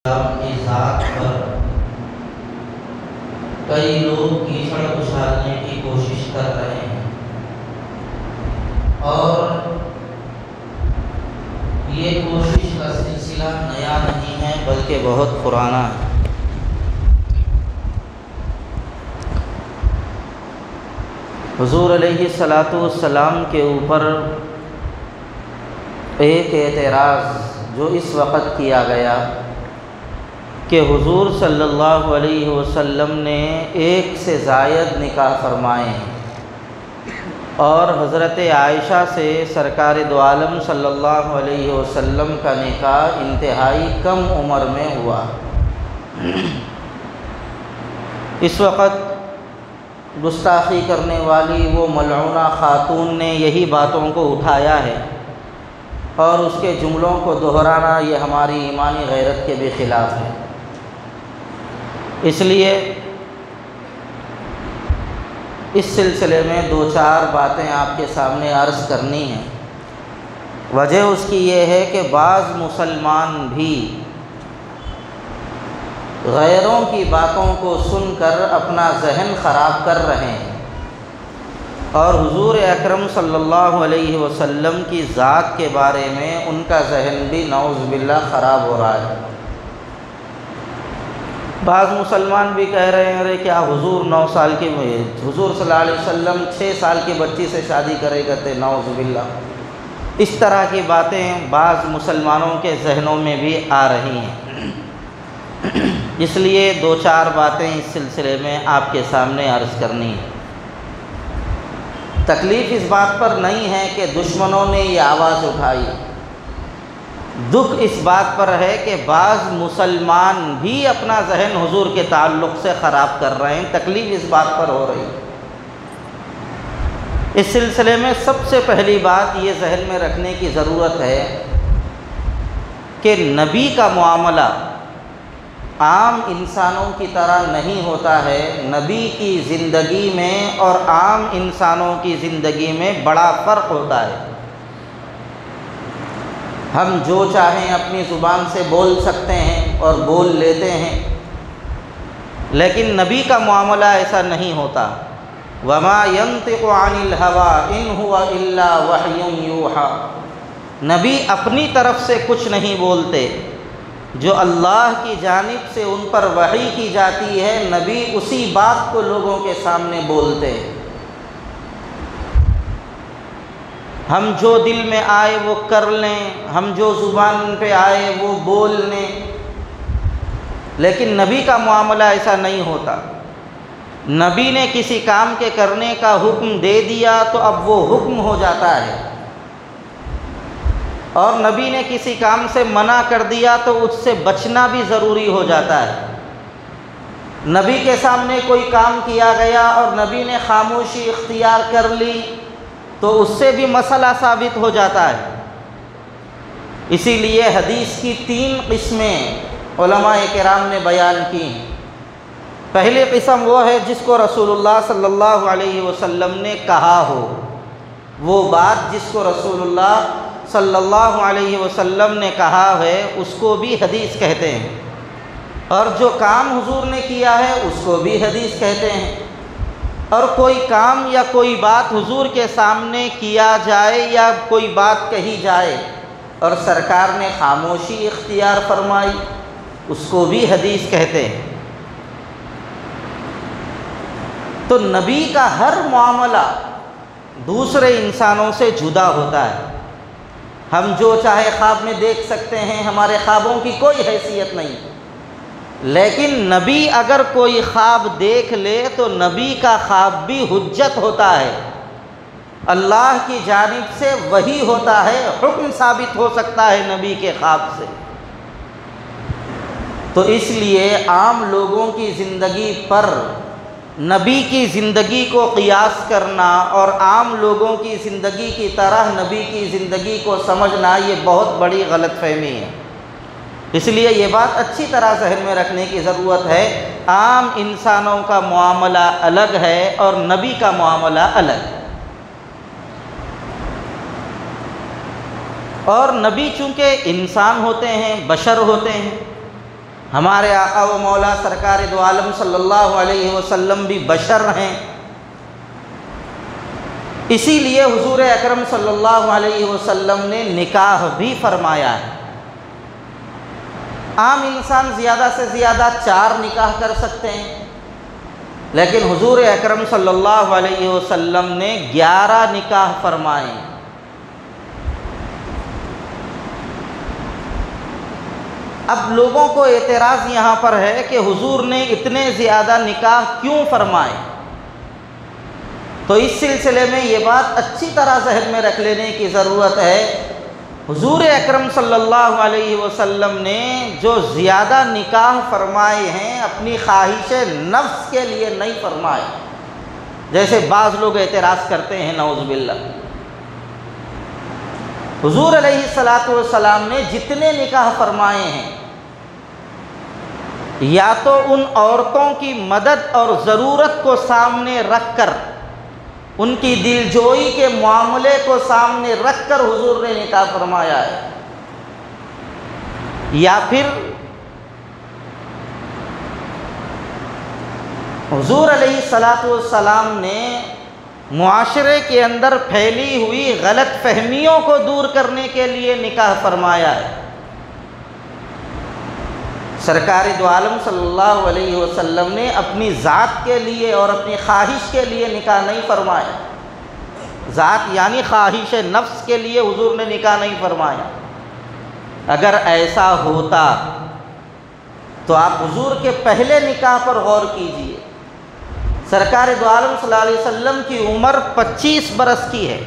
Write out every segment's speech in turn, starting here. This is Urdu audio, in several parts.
کی ذات پر کئی لوگ کیچڑ اچھالنے کی کوشش کر رہے ہیں، اور یہ کوشش کا سلسلہ نیا نہیں ہے بلکہ بہت پرانا ہے۔ حضور علیہ الصلاۃ والسلام کے اوپر ایک اعتراض جو اس وقت کیا گیا کہ حضور صلی اللہ علیہ وسلم نے ایک سے زائد نکاح فرمائے ہیں، اور حضرت عائشہ سے سرکار دو عالم صلی اللہ علیہ وسلم کا نکاح انتہائی کم عمر میں ہوا۔ اس وقت گستاخی کرنے والی وہ ملعونہ خاتون نے یہی باتوں کو اٹھایا ہے، اور اس کے جملوں کو دہرانا یہ ہماری ایمانی غیرت کے بھی خلاف ہے۔ اس لیے اس سلسلے میں دو چار باتیں آپ کے سامنے عرض کرنی ہیں۔ وجہ اس کی یہ ہے کہ بعض مسلمان بھی غیروں کی باتوں کو سن کر اپنا ذہن خراب کر رہے ہیں، اور حضور اکرم صلی اللہ علیہ وسلم کی ذات کے بارے میں ان کا ذہن بھی نعوذ باللہ خراب ہو رہا ہے۔ بعض مسلمان بھی کہہ رہے ہیں ارے کیا حضور 9 سال کی حضور صلی اللہ علیہ وسلم 6 سال کی بچی سے شادی کرے کرتے، نعوذ باللہ۔ اس طرح کی باتیں بعض مسلمانوں کے ذہنوں میں بھی آ رہی ہیں، اس لیے دو چار باتیں اس سلسلے میں آپ کے سامنے عرض کرنی ہیں۔ تکلیف اس بات پر نہیں ہے کہ دشمنوں نے یہ آواز اٹھائی، دکھ اس بات پر ہے کہ بعض مسلمان بھی اپنا ذہن حضور کے تعلق سے خراب کر رہے ہیں۔ تکلیف اس بات پر ہو رہی ہے۔ اس سلسلے میں سب سے پہلی بات یہ ذہن میں رکھنے کی ضرورت ہے کہ نبی کا معاملہ عام انسانوں کی طرح نہیں ہوتا ہے۔ نبی کی زندگی میں اور عام انسانوں کی زندگی میں بڑا فرق ہوتا ہے۔ ہم جو چاہیں اپنی زبان سے بول سکتے ہیں اور بول لیتے ہیں، لیکن نبی کا معاملہ ایسا نہیں ہوتا۔ وَمَا يَنطِقُ عَنِ الْهَوَىٰ إِنْ هُوَ إِلَّا وَحْيٌ يُوحَىٰ۔ نبی اپنی طرف سے کچھ نہیں بولتے، جو اللہ کی جانب سے ان پر وحی کی جاتی ہے نبی اسی بات کو لوگوں کے سامنے بولتے ہیں۔ ہم جو دل میں آئے وہ کر لیں، ہم جو زبان پہ آئے وہ بول لیں، لیکن نبی کا معاملہ ایسا نہیں ہوتا۔ نبی نے کسی کام کے کرنے کا حکم دے دیا تو اب وہ حکم ہو جاتا ہے، اور نبی نے کسی کام سے منع کر دیا تو اس سے بچنا بھی ضروری ہو جاتا ہے۔ نبی کے سامنے کوئی کام کیا گیا اور نبی نے خاموشی اختیار کر لی تو اس سے بھی مسئلہ ثابت ہو جاتا ہے۔ اسی لیے حدیث کی 3 قسمیں علماء کرام نے بیان کی ہیں۔ پہلی قسم وہ ہے جس کو رسول اللہ صلی اللہ علیہ وسلم نے کہا ہو، وہ بات جس کو رسول اللہ صلی اللہ علیہ وسلم نے کہا ہے اس کو بھی حدیث کہتے ہیں، اور جو کام حضور نے کیا ہے اس کو بھی حدیث کہتے ہیں۔ اور کوئی کام یا کوئی بات حضور کے سامنے کیا جائے یا کوئی بات کہی جائے اور سرکار نے خاموشی اختیار فرمائی اس کو بھی حدیث کہتے ہیں۔ تو نبی کا ہر معاملہ دوسرے انسانوں سے جدا ہوتا ہے۔ ہم جو چاہے خواب میں دیکھ سکتے ہیں، ہمارے خوابوں کی کوئی حیثیت نہیں، لیکن نبی اگر کوئی خواب دیکھ لے تو نبی کا خواب بھی حجت ہوتا ہے، اللہ کی جانب سے وحی ہوتا ہے، حکم ثابت ہو سکتا ہے نبی کے خواب سے۔ تو اس لیے عام لوگوں کی زندگی پر نبی کی زندگی کو قیاس کرنا اور عام لوگوں کی زندگی کی طرح نبی کی زندگی کو سمجھنا یہ بہت بڑی غلط فہمی ہے۔ اس لیے یہ بات اچھی طرح ذہن میں رکھنے کی ضرورت ہے، عام انسانوں کا معاملہ الگ ہے اور نبی کا معاملہ الگ ہے۔ اور نبی چونکہ انسان ہوتے ہیں، بشر ہوتے ہیں، ہمارے آقا و مولا سرکار دو عالم صلی اللہ علیہ وسلم بھی بشر ہیں، اسی لیے حضور اکرم صلی اللہ علیہ وسلم نے نکاح بھی فرمایا ہے۔ عام انسان زیادہ سے زیادہ 4 نکاح کر سکتے ہیں، لیکن حضور اکرم صلی اللہ علیہ وسلم نے 11 نکاح فرمائے۔ اب لوگوں کو اعتراض یہاں پر ہے کہ حضور نے اتنے زیادہ نکاح کیوں فرمائے؟ تو اس سلسلے میں یہ بات اچھی طرح ذہن میں رکھ لینے کی ضرورت ہے، حضور اکرم صلی اللہ علیہ وسلم نے جو زیادہ نکاح فرمائے ہیں اپنی خواہش نفس کے لیے نہیں فرمائے، جیسے بعض لوگ اعتراض کرتے ہیں نعوذ باللہ۔ حضور علیہ السلام نے جتنے نکاح فرمائے ہیں یا تو ان عورتوں کی مدد اور ضرورت کو سامنے رکھ کر، ان کی دلجوئی کے معاملے کو سامنے رکھ کر حضور نے نکاح فرمایا ہے، یا پھر حضور علیہ السلام نے معاشرے کے اندر پھیلی ہوئی غلط فہمیوں کو دور کرنے کے لیے نکاح فرمایا ہے۔ سرکار دو عالم صلی اللہ علیہ وسلم نے اپنی ذات کے لیے اور اپنی خواہش کے لیے نکاح نہیں فرمایا، ذات یعنی خواہش نفس کے لیے حضور نے نکاح نہیں فرمایا۔ اگر ایسا ہوتا تو آپ حضور کے پہلے نکاح پر غور کیجئے۔ سرکار دو عالم صلی اللہ علیہ وسلم کی عمر 25 برس کی ہے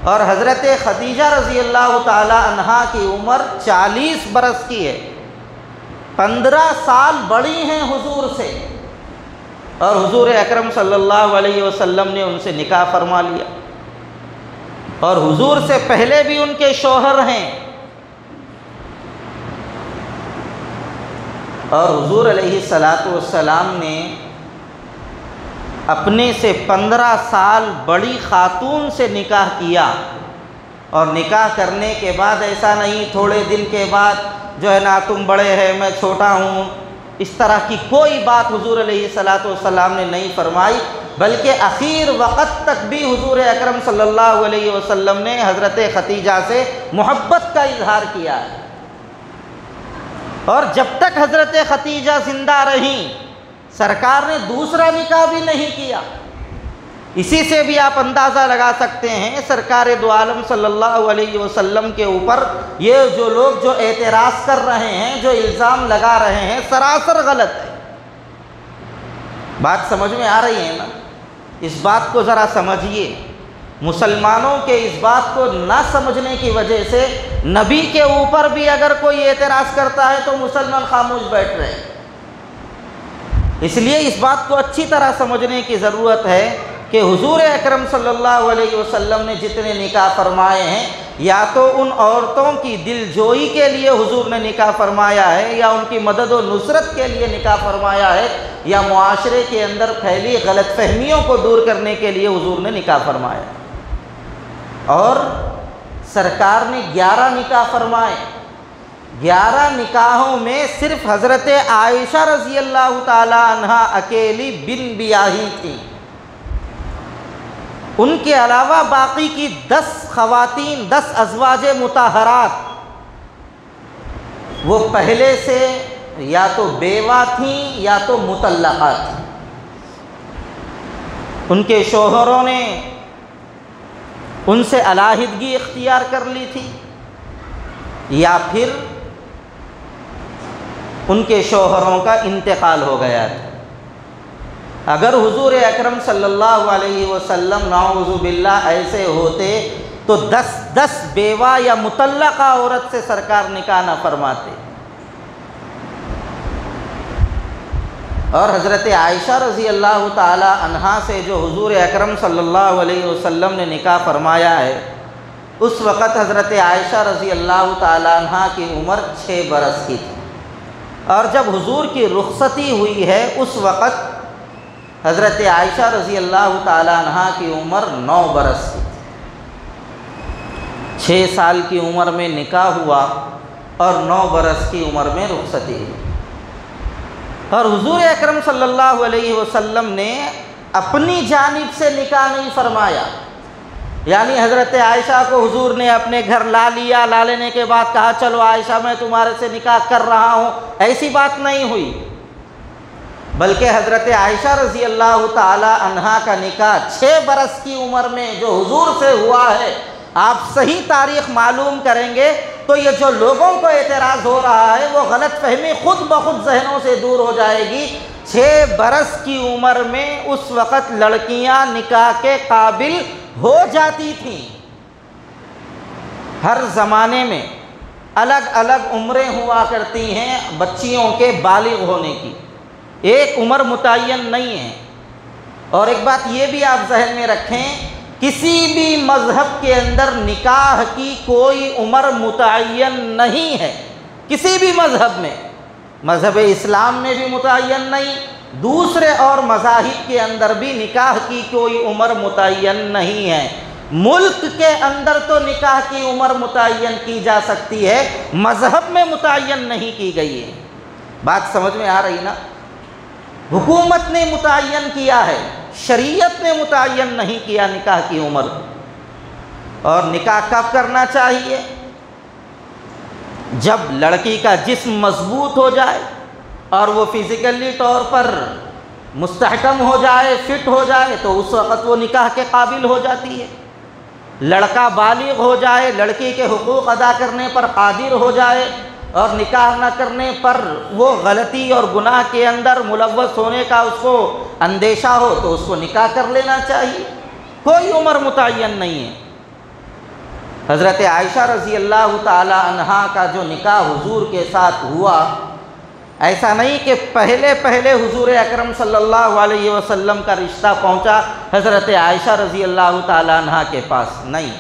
اور حضرت خدیجہ رضی اللہ تعالی عنہا کی عمر 40 برس کی ہے، 15 سال بڑی ہیں حضور سے، اور حضور اکرم صلی اللہ علیہ وسلم نے ان سے نکاح فرما لیا، اور حضور سے پہلے بھی ان کے شوہر ہیں، اور حضور علیہ السلام نے اپنے سے 15 سال بڑی خاتون سے نکاح کیا، اور نکاح کرنے کے بعد ایسا نہیں تھوڑے دن کے بعد جو ہے نا تم بڑے ہیں میں چھوٹا ہوں، اس طرح کی کوئی بات حضور علیہ السلام نے نہیں فرمائی، بلکہ اخیر وقت تک بھی حضور اکرم صلی اللہ علیہ وسلم نے حضرت خدیجہ سے محبت کا اظہار کیا ہے، اور جب تک حضرت خدیجہ زندہ رہیں سرکار نے دوسرا نکاح بھی نہیں کیا۔ اسی سے بھی آپ اندازہ لگا سکتے ہیں سرکار دو عالم صلی اللہ علیہ وسلم کے اوپر یہ جو لوگ جو اعتراض کر رہے ہیں، جو الزام لگا رہے ہیں، سراسر غلط ہے۔ بات سمجھ میں آ رہی ہے نا؟ اس بات کو ذرا سمجھیے۔ مسلمانوں کے اس بات کو نہ سمجھنے کی وجہ سے نبی کے اوپر بھی اگر کوئی اعتراض کرتا ہے تو مسلمان خاموش بیٹھ رہے ہیں۔ اس لیے اس بات کو اچھی طرح سمجھنے کی ضرورت ہے کہ حضور اکرم صلی اللہ علیہ وسلم نے جتنے نکاح فرمائے ہیں یا تو ان عورتوں کی دلجوئی کے لیے حضور نے نکاح فرمایا ہے، یا ان کی مدد و نصرت کے لیے نکاح فرمایا ہے، یا معاشرے کے اندر پھیلی غلط فہمیوں کو دور کرنے کے لیے حضور نے نکاح فرمایا۔ اور سرکار نے 11 نکاح فرمائے۔ 11 نکاحوں میں صرف حضرت عائشہ رضی اللہ تعالی عنہا اکیلی بن بیاہی تھیں، ان کے علاوہ باقی کی 10 خواتین، 10 ازواج مطہرات وہ پہلے سے یا تو بیوہ تھیں یا تو مطلقہ تھیں، ان کے شوہروں نے ان سے علیحدگی اختیار کر لی تھی، یا پھر ان کے شوہروں کا انتقال ہو گیا تھا۔ اگر حضور اکرم صلی اللہ علیہ وسلم نعوذ باللہ ایسے ہوتے تو 10 بیوہ یا مطلقہ عورت سے سرکار نکاح نہ فرماتے۔ اور حضرت عائشہ رضی اللہ تعالی عنہا سے جو حضور اکرم صلی اللہ علیہ وسلم نے نکاح فرمایا ہے، اس وقت حضرت عائشہ رضی اللہ تعالی عنہا کی عمر 6 برس کی تھی، اور جب حضور کی رخصتی ہوئی ہے اس وقت حضرت عائشہ رضی اللہ تعالی عنہا کی عمر 9 برس کی تھی۔ 6 سال کی عمر میں نکاح ہوا اور 9 برس کی عمر میں رخصتی ہوئی۔ اور حضور اکرم صلی اللہ علیہ وسلم نے اپنی جانب سے نکاح نہیں فرمایا، یعنی حضرت عائشہ کو حضور نے اپنے گھر لا لیا، لا لینے کے بعد کہا چلو عائشہ میں تمہارے سے نکاح کر رہا ہوں، ایسی بات نہیں ہوئی، بلکہ حضرت عائشہ رضی اللہ تعالی عنہا کا نکاح 6 برس کی عمر میں جو حضور سے ہوا ہے، آپ صحیح تاریخ معلوم کریں گے تو یہ جو لوگوں کو اعتراض ہو رہا ہے وہ غلط فہمی خود بخود ذہنوں سے دور ہو جائے گی۔ 6 برس کی عمر میں اس وقت لڑکیاں نکاح کے قابل ہو جاتی تھیں۔ ہر زمانے میں الگ الگ عمریں ہوا کرتی ہیں بچیوں کے بالغ ہونے کی، ایک عمر متعین نہیں ہے۔ اور ایک بات یہ بھی آپ ذہن میں رکھیں، کسی بھی مذہب کے اندر نکاح کی کوئی عمر متعین نہیں ہے، کسی بھی مذہب میں، مذہب اسلام میں بھی متعین نہیں، دوسرے اور مذاہب کے اندر بھی نکاح کی کوئی عمر متعین نہیں ہے۔ ملک کے اندر تو نکاح کی عمر متعین کی جا سکتی ہے، مذہب میں متعین نہیں کی گئی ہے۔ بات سمجھ میں آ رہی نا؟ حکومت نے متعین کیا ہے، شریعت نے متعین نہیں کیا نکاح کی عمر۔ اور نکاح کب کرنا چاہیے؟ جب لڑکی کا جسم مضبوط ہو جائے اور وہ فزیکلی طور پر مستحکم ہو جائے، فٹ ہو جائے، تو اس وقت وہ نکاح کے قابل ہو جاتی ہے۔ لڑکا بالغ ہو جائے، لڑکی کے حقوق ادا کرنے پر قادر ہو جائے اور نکاح نہ کرنے پر وہ غلطی اور گناہ کے اندر ملوث ہونے کا اس کو اندیشہ ہو تو اس کو نکاح کر لینا چاہیے، کوئی عمر متعین نہیں ہے۔ حضرت عائشہ رضی اللہ تعالی عنہا کا جو نکاح حضور کے ساتھ ہوا، ایسا نہیں کہ پہلے حضور اکرم صلی اللہ علیہ وسلم کا رشتہ پہنچا حضرت عائشہ رضی اللہ تعالی عنہا کے پاس، نہیں،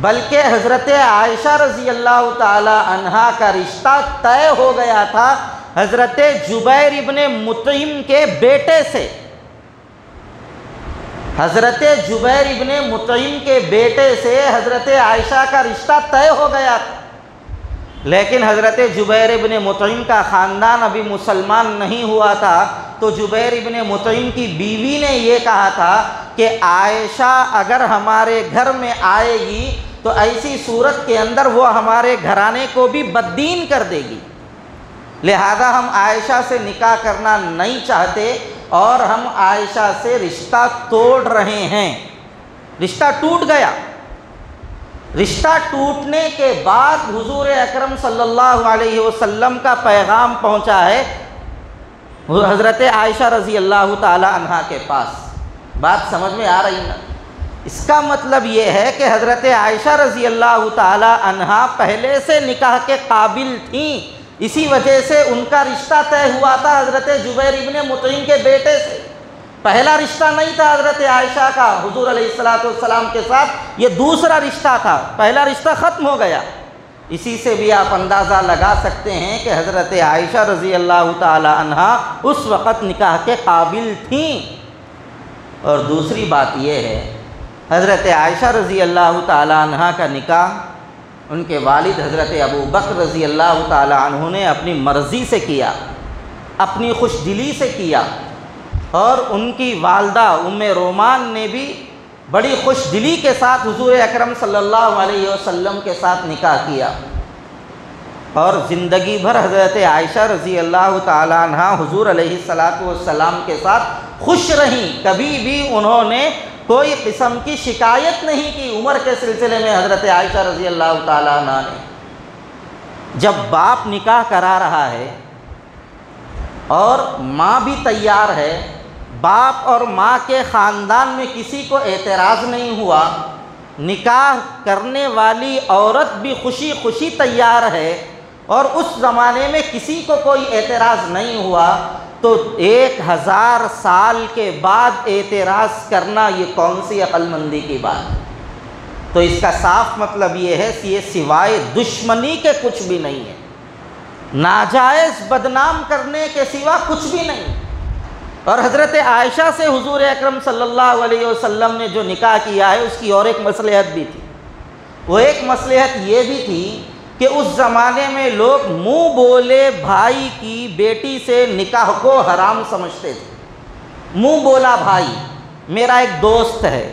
بلکہ حضرت عائشہ رضی اللہ تعالی عنہا کا رشتہ طے ہو گیا تھا حضرت جبیر ابن مطعم کے بیٹے سے۔ حضرت جبیر ابن مطعم کے بیٹے سے حضرت عائشہ کا رشتہ طے ہو گیا تھا، لیکن حضرت جبیر ابن مطعم کا خاندان ابھی مسلمان نہیں ہوا تھا، تو جبیر ابن مطعم کی بیوی نے یہ کہا تھا کہ عائشہ اگر ہمارے گھر میں آئے گی تو ایسی صورت کے اندر وہ ہمارے گھرانے کو بھی بددین کر دے گی، لہذا ہم عائشہ سے نکاح کرنا نہیں چاہتے اور ہم عائشہ سے رشتہ توڑ رہے ہیں۔ رشتہ ٹوٹ گیا۔ رشتہ ٹوٹنے کے بعد حضور اکرم صلی اللہ علیہ وسلم کا پیغام پہنچا ہے حضرت عائشہ رضی اللہ تعالی عنہا کے پاس۔ بات سمجھ میں آ رہی نا؟ اس کا مطلب یہ ہے کہ حضرت عائشہ رضی اللہ تعالی عنہا پہلے سے نکاح کے قابل تھیں، اسی وجہ سے ان کا رشتہ طے ہوا تھا حضرت جبیر ابن مطعم کے بیٹے سے۔ پہلا رشتہ نہیں تھا حضرت عائشہ کا حضور علیہ السلام کے ساتھ، یہ دوسرا رشتہ تھا، پہلا رشتہ ختم ہو گیا۔ اسی سے بھی آپ اندازہ لگا سکتے ہیں کہ حضرت عائشہ رضی اللہ تعالی عنہا اس وقت نکاح کے قابل تھیں۔ اور دوسری بات یہ ہے، حضرت عائشہ رضی اللہ تعالی عنہا کا نکاح ان کے والد حضرت ابو بکر رضی اللہ تعالی عنہ نے اپنی مرضی سے کیا، اپنی خوش دلی سے کیا، اور ان کی والدہ ام رومان نے بھی بڑی خوش دلی کے ساتھ حضور اکرم صلی اللہ علیہ وسلم کے ساتھ نکاح کیا، اور زندگی بھر حضرت عائشہ رضی اللہ تعالی عنہ حضور علیہ السلام کے ساتھ خوش رہیں، کبھی بھی انہوں نے کوئی قسم کی شکایت نہیں کی عمر کے سلسلے میں حضرت عائشہ رضی اللہ تعالی عنہ نے۔ جب باپ نکاح کرا رہا ہے اور ماں بھی تیار ہے، باپ اور ماں کے خاندان میں کسی کو اعتراض نہیں ہوا، نکاح کرنے والی عورت بھی خوشی خوشی تیار ہے، اور اس زمانے میں کسی کو کوئی اعتراض نہیں ہوا، تو 1000 سال کے بعد اعتراض کرنا یہ کون سی عقل مندی کی بات ہے؟ تو اس کا صاف مطلب یہ ہے کہ یہ سوائے دشمنی کے کچھ بھی نہیں ہے، ناجائز بدنام کرنے کے سوا کچھ بھی نہیں۔ اور حضرت عائشہ سے حضور اکرم صلی اللہ علیہ وسلم نے جو نکاح کیا ہے اس کی اور ایک مصلحت بھی تھی۔ وہ ایک مصلحت یہ بھی تھی کہ اس زمانے میں لوگ منہ بولے بھائی کی بیٹی سے نکاح کو حرام سمجھتے تھے۔ منہ بولا بھائی، میرا ایک دوست ہے،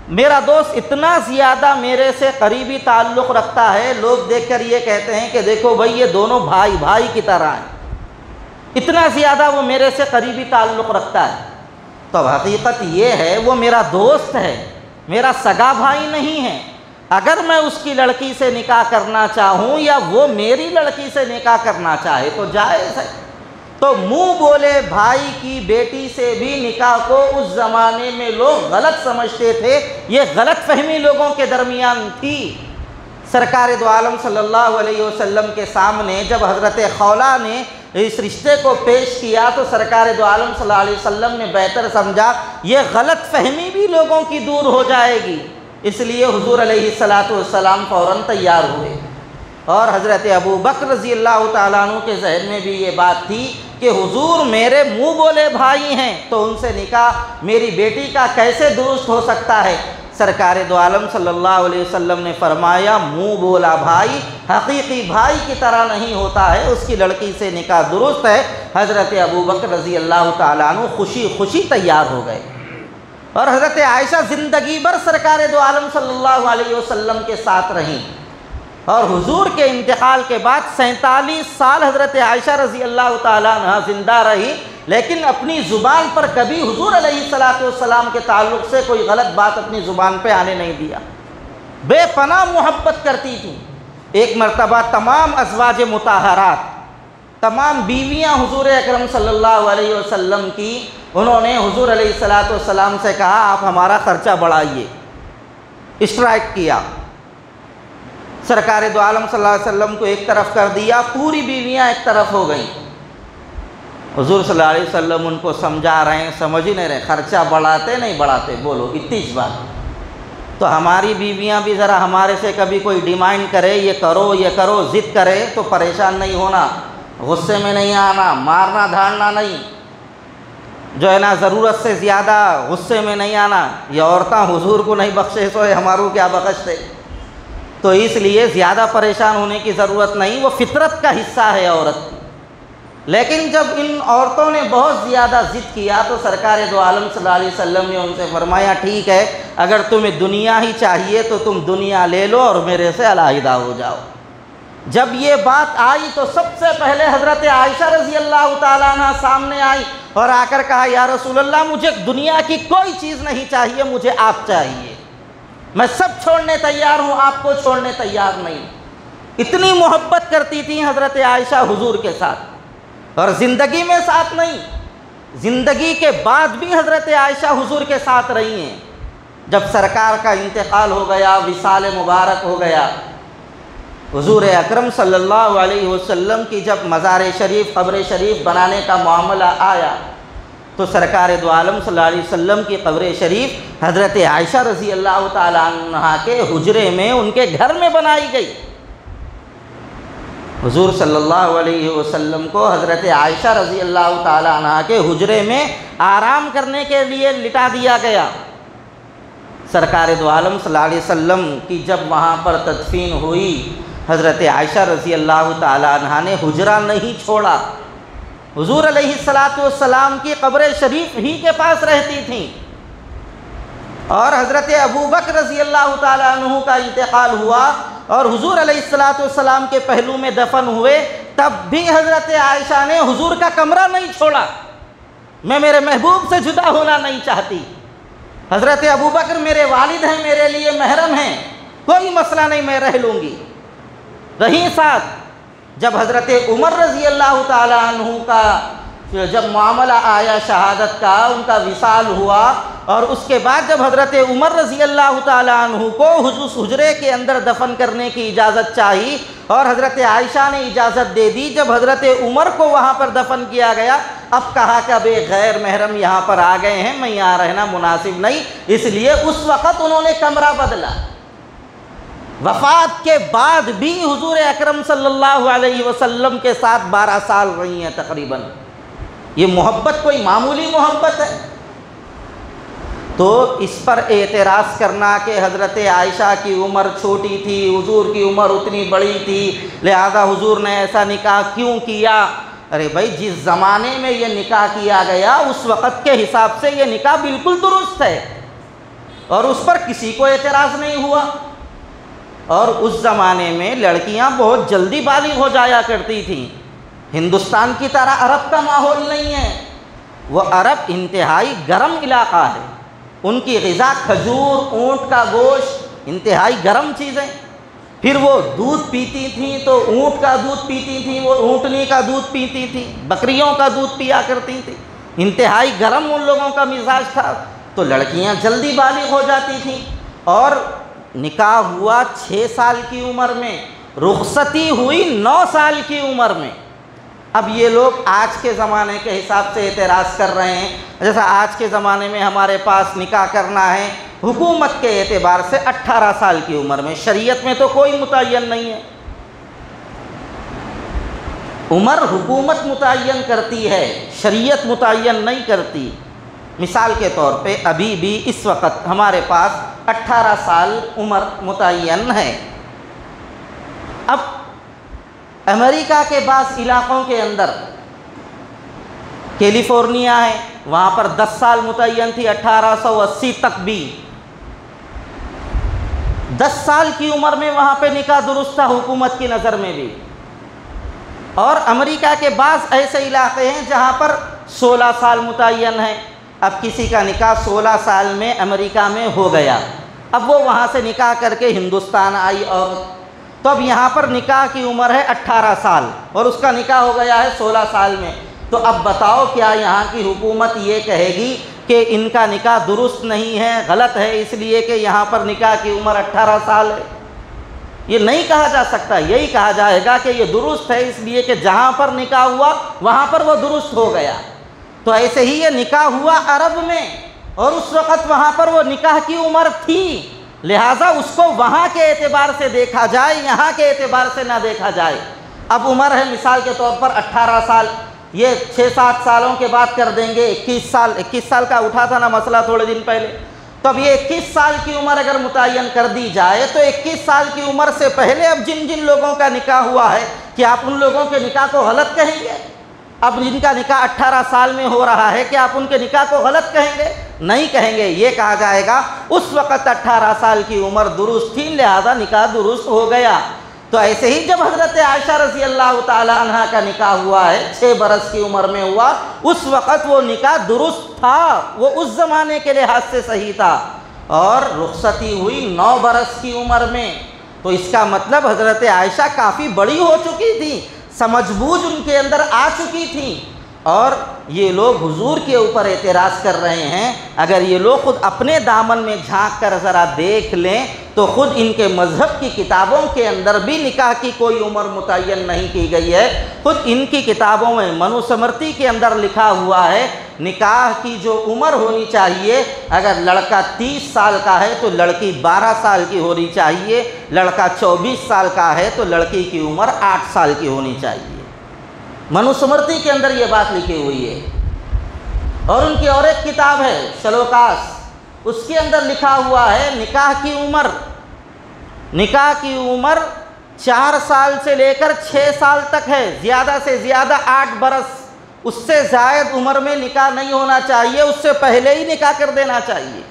میرا دوست اتنا زیادہ میرے سے قریبی تعلق رکھتا ہے، لوگ دیکھ کر یہ کہتے ہیں کہ دیکھو بھائی یہ دونوں بھائی بھائی کی طرح ہیں، اتنا زیادہ وہ میرے سے قریبی تعلق رکھتا ہے۔ تو اب حقیقت یہ ہے وہ میرا دوست ہے، میرا سگا بھائی نہیں ہے۔ اگر میں اس کی لڑکی سے نکاح کرنا چاہوں یا وہ میری لڑکی سے نکاح کرنا چاہے تو جائز ہے۔ تو منہ بولے بھائی کی بیٹی سے بھی نکاح کو اس زمانے میں لوگ غلط سمجھتے تھے، یہ غلط فہمی لوگوں کے درمیان تھی۔ سرکار دو عالم صلی اللہ علیہ وسلم کے سامنے جب حضرت خولہ نے اس رشتے کو پیش کیا تو سرکار دو عالم صلی اللہ علیہ وسلم نے بہتر سمجھا یہ غلط فہمی بھی لوگوں کی دور ہو جائے گی، اس لیے حضور علیہ السلام فوراً تیار ہوئے۔ اور حضرت ابو بکر رضی اللہ تعالیٰ عنہ کے ذہن میں بھی یہ بات تھی کہ حضور میرے منہ بولے بھائی ہیں تو ان سے نکاح میری بیٹی کا کیسے درست ہو سکتا ہے؟ سرکار دو عالم صلی اللہ علیہ وسلم نے فرمایا منہ بولا بھائی حقیقی بھائی کی طرح نہیں ہوتا ہے، اس کی لڑکی سے نکاح درست ہے۔ حضرت ابو بکر رضی اللہ تعالیٰ عنہ خوشی خوشی تیار ہو گئے، اور حضرت عائشہ زندگی بھر سرکار دو عالم صلی اللہ علیہ وسلم کے ساتھ رہیں، اور حضور کے انتقال کے بعد 47 سال حضرت عائشہ رضی اللہ تعالیٰ عنہ زندہ رہی، لیکن اپنی زبان پر کبھی حضور علیہ السلام کے تعلق سے کوئی غلط بات اپنی زبان پہ آنے نہیں دیا، بے پناہ محبت کرتی تھی۔ ایک مرتبہ تمام ازواج مطہرات، تمام بیویاں حضور اکرم صلی اللہ علیہ وسلم کی، انہوں نے حضور علیہ السلام سے کہا آپ ہمارا خرچہ بڑھائیے، اسٹرائک کیا۔ سرکار دو عالم صلی اللہ علیہ وسلم کو ایک طرف کر دیا، پوری بیویاں ایک طرف ہو گئیں۔ حضور صلی اللہ علیہ وسلم ان کو سمجھا رہے ہیں، سمجھ ہی نہیں رہے، خرچہ بڑھاتے نہیں بڑھاتے، بولو اتنی بات۔ تو ہماری بیویاں بھی ذرا ہمارے سے کبھی کوئی ڈیمانڈ کرے یہ کرو ضد کرے تو پریشان نہیں ہونا، غصے میں نہیں آنا، مارنا دھاڑنا نہیں، جو ہے نا ضرورت سے زیادہ غصے میں نہیں آنا۔ یہ عورتیں حضور کو نہیں بخشے سوئے ہمارو کیا بخشتے، تو اس لیے زیادہ پریشان ہونے کی ضرورت نہیں، وہ فطرت کا حصہ ہے عورت کی۔ لیکن جب ان عورتوں نے بہت زیادہ ضد کیا تو سرکار دو عالم صلی اللہ علیہ وسلم نے ان سے فرمایا ٹھیک ہے، اگر تمہیں دنیا ہی چاہیے تو تم دنیا لے لو اور میرے سے علیحدہ ہو جاؤ۔ جب یہ بات آئی تو سب سے پہلے حضرت عائشہ رضی اللہ تعالیٰ عنہ سامنے آئی اور آ کر کہا یا رسول اللہ مجھے دنیا کی کوئی چیز نہیں چاہیے، مجھے آپ چاہیے، میں سب چھوڑنے تیار ہوں، آپ کو چھوڑنے تیار نہیں۔ اتنی محبت کرتی تھیں حضرت عائشہ حضور کے ساتھ، اور زندگی میں ساتھ نہیں، زندگی کے بعد بھی حضرت عائشہ حضور کے ساتھ رہی ہیں۔ جب سرکار کا انتقال ہو گیا، وصال مبارک ہو گیا، حضور اکرم صلی اللہ علیہ وسلم کی جب مزار شریف قبر شریف بنانے کا معاملہ آیا تو سرکار دو عالم صلی اللہ علیہ وسلم کی قبر شریف حضرت عائشہ رضی اللہ تعالیٰ عنہ کے حجرے میں ان کے گھر میں بنائی گئی۔ حضور صلی اللہ علیہ وسلم کو حضرت عائشہ رضی اللہ تعالیٰ عنہ کے حجرے میں آرام کرنے کے لیے لٹا دیا گیا۔ سرکار دو عالم صلی اللہ علیہ وسلم کی جب وہاں پر تدفین ہوئی، حضرت عائشہ رضی اللہ تعالیٰ عنہ نے حجرہ نہیں چھوڑا، حضور علیہ السلام کی قبر شریف ہی کے پاس رہتی تھیں۔ اور حضرت ابو بکر رضی اللہ تعالیٰ عنہ کا انتقال ہوا اور حضور علیہ السلام کے پہلو میں دفن ہوئے، تب بھی حضرت عائشہ نے حضور کا کمرہ نہیں چھوڑا، میں میرے محبوب سے جدا ہونا نہیں چاہتی، حضرت ابو بکر میرے والد ہیں، میرے لیے محرم ہیں، کوئی مسئلہ نہیں، میں رہ لوں گی، رہیں ساتھ۔ جب حضرت عمر رضی اللہ تعالیٰ عنہ کا جب معاملہ آیا شہادت کا، ان کا وصال ہوا، اور اس کے بعد جب حضرت عمر رضی اللہ تعالیٰ عنہ کو اس حجرے کے اندر دفن کرنے کی اجازت چاہی اور حضرت عائشہ نے اجازت دے دی، جب حضرت عمر کو وہاں پر دفن کیا گیا، اب کہا کہ اب ایک غیر محرم یہاں پر آ گئے ہیں، میں یہاں رہنا مناسب نہیں، اس لیے اس وقت انہوں نے کمرہ بدلا۔ وفات کے بعد بھی حضور اکرم صلی اللہ علیہ وسلم کے ساتھ 12 سال رہی ہیں تقریباً۔ یہ محبت کوئی معمولی محبت ہے؟ تو تو اس پر اعتراض کرنا کہ حضرت عائشہ کی عمر چھوٹی تھی، حضور کی عمر اتنی بڑی تھی، لہذا حضور نے ایسا نکاح کیوں کیا؟ ارے بھائی، جس زمانے میں یہ نکاح کیا گیا اس وقت کے حساب سے یہ نکاح بالکل درست ہے اور اس پر کسی کو اعتراض نہیں ہوا۔ اور اس زمانے میں لڑکیاں بہت جلدی بالغ ہو جایا کرتی تھیں۔ ہندوستان کی طرح عرب کا ماحول نہیں ہے، وہ عرب انتہائی گرم علاقہ ہے، ان کی غذا کھجور، اونٹ کا گوشت، انتہائی گرم چیزیں۔ پھر وہ دودھ پیتی تھیں تو اونٹ کا دودھ پیتی تھیں، وہ اونٹنی کا دودھ پیتی تھیں، بکریوں کا دودھ پیا کرتی تھیں، انتہائی گرم ان لوگوں کا مزاج تھا، تو لڑکیاں جلدی بالغ ہو جاتی تھیں۔ اور نکاح ہوا 6 سال کی عمر میں، رخصتی ہوئی 9 سال کی عمر میں۔ اب یہ لوگ آج کے زمانے کے حساب سے اعتراض کر رہے ہیں، جیسا آج کے زمانے میں ہمارے پاس نکاح کرنا ہے حکومت کے اعتبار سے 18 سال کی عمر میں، شریعت میں تو کوئی متعین نہیں ہے، عمر حکومت متعین کرتی ہے، شریعت متعین نہیں کرتی۔ مثال کے طور پہ ابھی بھی اس وقت ہمارے پاس 18 سال عمر متعین ہے۔ اب امریکہ کے بعض علاقوں کے اندر، کیلیفورنیا ہے، وہاں پر 10 سال متعین تھی، 1880 تک بھی 10 سال کی عمر میں وہاں پہ نکاح درست تھا حکومت کی نظر میں بھی۔ اور امریکہ کے بعض ایسے علاقے ہیں جہاں پر 16 سال متعین ہے۔ اب کسی کا نکاح 16 سال میں امریکہ میں ہو گیا، اب وہ وہاں سے نکاح کر کے ہندوستان آئی عورت، تو اب یہاں پر نکاح کی عمر ہے 18 سال اور اس کا نکاح ہو گیا ہے 16 سال میں، تو اب بتاؤ کیا یہاں کی حکومت یہ کہے گی کہ ان کا نکاح درست نہیں ہے، غلط ہے، اس لیے کہ یہاں پر نکاح کی عمر 18 سال ہے؟ یہ نہیں کہا جا سکتا، یہی کہا جائے گا کہ یہ درست ہے اس لیے کہ جہاں پر نکاح ہوا وہاں پر وہ درست ہو گیا۔ تو ایسے ہی یہ نکاح ہوا عرب میں اور اس وقت وہاں پر وہ نکاح کی عمر تھی، لہٰذا اس کو وہاں کے اعتبار سے دیکھا جائے، یہاں کے اعتبار سے نہ دیکھا جائے۔ اب عمر ہے مثال کے طور پر 18 سال، یہ 6-7 سالوں کے بعد کر دیں گے 21 سال کا اٹھا تھا نا مسئلہ تھوڑے دن پہلے، تو اب یہ 21 سال کی عمر اگر متعین کر دی جائے تو 21 سال کی عمر سے پہلے اب جن جن لوگوں کا نکاح ہوا ہے کیا آپ ان لوگوں کے نکاح کو غلط کہیں گے؟ اب جن کا نکاح 18 سال میں ہو رہا ہے کیا آپ ان کے نکاح کو غلط کہیں گے؟ نہیں کہیں گے، یہ کہا جائے گا اس وقت 18 سال کی عمر درست تھی لہذا نکاح درست ہو گیا۔ تو ایسے ہی جب حضرت عائشہ رضی اللہ تعالی عنہ کا نکاح ہوا ہے 6 برس کی عمر میں ہوا، اس وقت وہ نکاح درست تھا، وہ اس زمانے کے لحاظ سے صحیح تھا، اور رخصتی ہوئی 9 برس کی عمر میں، تو اس کا مطلب حضرت عائشہ کافی بڑی ہو چکی تھی، سمجھ بوجھ ان کے اندر آ چکی تھی۔ اور یہ لوگ حضور کے اوپر اعتراض کر رہے ہیں، اگر یہ لوگ خود اپنے دامن میں جھانک کر ذرا دیکھ لیں تو خود ان کے مذہب کی کتابوں کے اندر بھی نکاح کی کوئی عمر متعین نہیں کی گئی ہے۔ خود ان کی کتابوں میں منوسمرتی کے اندر لکھا ہوا ہے نکاح کی جو عمر ہونی چاہیے، اگر لڑکا 30 سال کا ہے تو لڑکی 12 سال کی ہونی چاہیے، لڑکا 24 سال کا ہے تو لڑکی کی عمر 8 سال کی ہونی چاہیے۔ منوسمرتی کے اندر یہ بات لکھی ہوئی ہے۔ اور ان کی اور ایک کتاب ہے شلوکاس، اس کے اندر لکھا ہوا ہے نکاح کی عمر 4 سال سے لے کر 6 سال تک ہے، زیادہ سے زیادہ 8 برس، اس سے زائد عمر میں نکاح نہیں ہونا چاہیے، اس سے پہلے ہی نکاح کر دینا چاہیے۔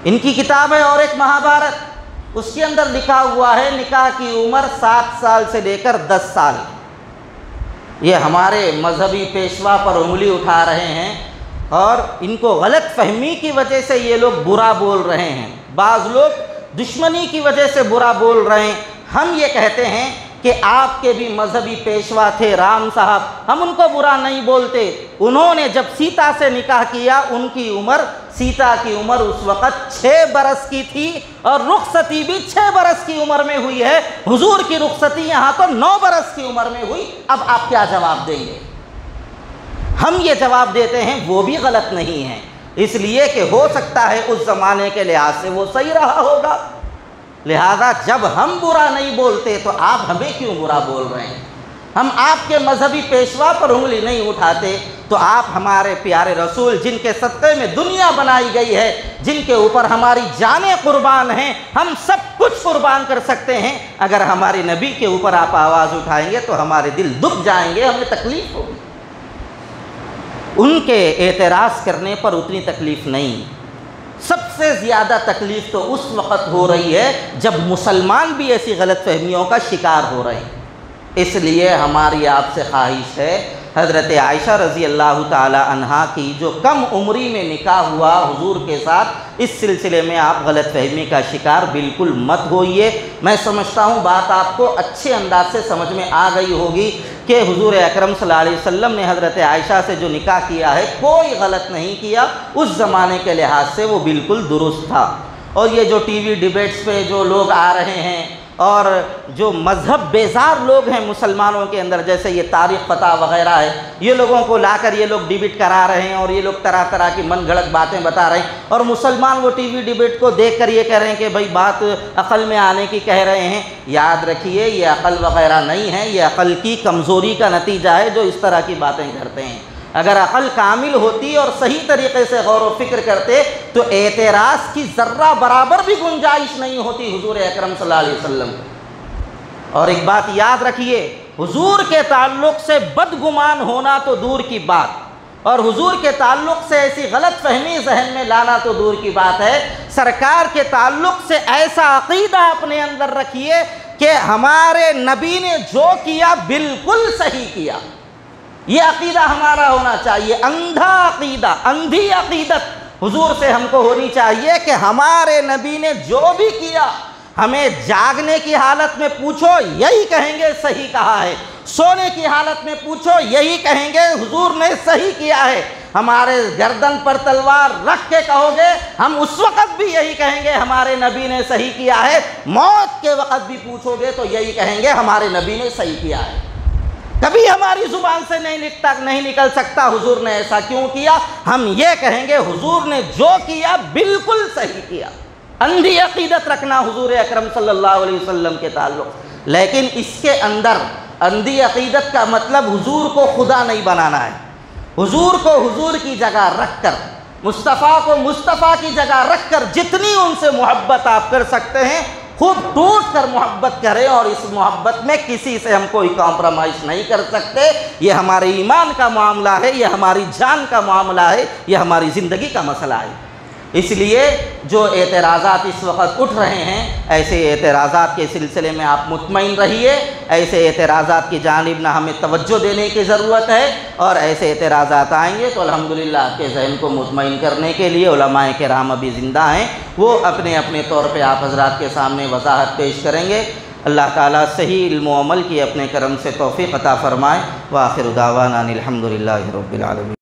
ان کی کتاب ہے اور ایک مہابھارت، اس کے اندر لکھا ہوا ہے نکاح کی عمر 7 سال سے لے کر 10 سال۔ یہ ہمارے مذہبی پیشوا پر انگلی اٹھا رہے ہیں اور ان کو غلط فہمی کی وجہ سے یہ لوگ برا بول رہے ہیں، بعض لوگ دشمنی کی وجہ سے برا بول رہے ہیں۔ ہم یہ کہتے ہیں کہ آپ کے بھی مذہبی پیشوا تھے رام صاحب، ہم ان کو برا نہیں بولتے، انہوں نے جب سیتا سے نکاح کیا ان کی عمر، سیتا کی عمر اس وقت 6 برس کی تھی اور رخصتی بھی 6 برس کی عمر میں ہوئی ہے، حضور کی رخصتی یہاں تو 9 برس کی عمر میں ہوئی۔ اب آپ کیا جواب دیں گے؟ ہم یہ جواب دیتے ہیں وہ بھی غلط نہیں ہے، اس لیے کہ ہو سکتا ہے اس زمانے کے لحاظ سے وہ صحیح رہا ہوگا، لہذا جب ہم برا نہیں بولتے تو آپ ہمیں کیوں برا بول رہے ہیں؟ ہم آپ کے مذہبی پیشوا پر انگلی نہیں اٹھاتے تو تو آپ ہمارے پیارے رسول جن کے صدقے میں دنیا بنائی گئی ہے، جن کے اوپر ہماری جانیں قربان ہیں، ہم سب کچھ قربان کر سکتے ہیں، اگر ہمارے نبی کے اوپر آپ آواز اٹھائیں گے تو ہمارے دل دکھ جائیں گے، ہمیں تکلیف ہوگی۔ ان کے اعتراض کرنے پر اتنی تکلیف نہیں، سب سے زیادہ تکلیف تو اس وقت ہو رہی ہے جب مسلمان بھی ایسی غلط فہمیوں کا شکار ہو رہے ہیں۔ اس لیے ہماری آپ سے خواہش ہے، حضرت عائشہ رضی اللہ تعالی عنہا کی جو کم عمری میں نکاح ہوا حضور کے ساتھ، اس سلسلے میں آپ غلط فہمی کا شکار بالکل مت ہوئیے۔ میں سمجھتا ہوں بات آپ کو اچھے انداز سے سمجھ میں آ گئی ہوگی کہ حضور اکرم صلی اللہ علیہ وسلم نے حضرت عائشہ سے جو نکاح کیا ہے کوئی غلط نہیں کیا، اس زمانے کے لحاظ سے وہ بالکل درست تھا۔ اور یہ جو ٹی وی ڈیبیٹس پہ جو لوگ آ رہے ہیں اور جو مذہب بیزار لوگ ہیں مسلمانوں کے اندر، جیسے یہ طارق فتح وغیرہ ہے، یہ لوگوں کو لا کر یہ لوگ ڈیبیٹ کرا رہے ہیں اور یہ لوگ طرح طرح کی من گھڑت باتیں بتا رہے ہیں، اور مسلمان وہ ٹی وی ڈیبیٹ کو دیکھ کر یہ کہہ رہے ہیں کہ بھائی بات عقل میں آنے کی کہہ رہے ہیں۔ یاد رکھیے یہ عقل وغیرہ نہیں ہے، یہ عقل کی کمزوری کا نتیجہ ہے جو اس طرح کی باتیں کرتے ہیں۔ اگر عقل کامل ہوتی اور صحیح طریقے سے غور و فکر کرتے تو اعتراض کی ذرہ برابر بھی گنجائش نہیں ہوتی حضور اکرم صلی اللہ علیہ وسلم۔ اور ایک بات یاد رکھیے، حضور کے تعلق سے بدگمان ہونا تو دور کی بات، اور حضور کے تعلق سے ایسی غلط فہمی ذہن میں لانا تو دور کی بات ہے، سرکار کے تعلق سے ایسا عقیدہ اپنے اندر رکھیے کہ ہمارے نبی نے جو کیا بالکل صحیح کیا۔ یہ عقیدہ ہمارا ہونا چاہیے، اندھا عقیدہ، اندھی عقیدت حضور سے ہم کو ہونی چاہیے کہ ہمارے نبی نے جو بھی کیا، ہمیں جاگنے کی حالت میں پوچھو یہی کہیں گے صحیح کہا ہے، سونے کی حالت میں پوچھو یہی کہیں گے حضور نے صحیح کیا ہے، ہمارے گردن پر تلوار رکھ کے کہو گے ہم اس وقت بھی یہی کہیں گے ہمارے نبی نے صحیح کیا ہے، موت کے وقت بھی پوچھو گے تو یہی کہیں گے ہمارے نبی نے صحیح کیا ہے۔ کبھی ہماری زبان سے نہیں نکل سکتا حضور نے ایسا کیوں کیا، ہم یہ کہیں گے حضور نے جو کیا بالکل صحیح کیا۔ اندھی عقیدت رکھنا حضور اکرم صلی اللہ علیہ وسلم کے تعلق، لیکن اس کے اندر اندھی عقیدت کا مطلب حضور کو خدا نہیں بنانا ہے، حضور کو حضور کی جگہ رکھ کر، مصطفیٰ کو مصطفیٰ کی جگہ رکھ کر جتنی ان سے محبت آپ کر سکتے ہیں خوب ٹوٹ کر محبت کریں، اور اس محبت میں کسی سے ہم کوئی کمپرومائز نہیں کر سکتے۔ یہ ہمارے ایمان کا معاملہ ہے، یہ ہماری جان کا معاملہ ہے، یہ ہماری زندگی کا مسئلہ ہے۔ اس لیے جو اعتراضات اس وقت اٹھ رہے ہیں، ایسے اعتراضات کے سلسلے میں آپ مطمئن رہیے، ایسے اعتراضات کی جانب نہ ہمیں توجہ دینے کی ضرورت ہے، اور ایسے اعتراضات آئیں گے تو الحمدللہ آپ کے ذہن کو مطمئن کرنے کے لیے علماء کرام ابھی زندہ ہیں، وہ اپنے اپنے طور پہ آپ حضرات کے سامنے وضاحت پیش کریں گے۔ اللہ تعالیٰ صحیح علم و عمل کی اپنے کرم سے توفیق عطا فرمائے۔ وآخر دعوانا الحمدللہ رب العالمین۔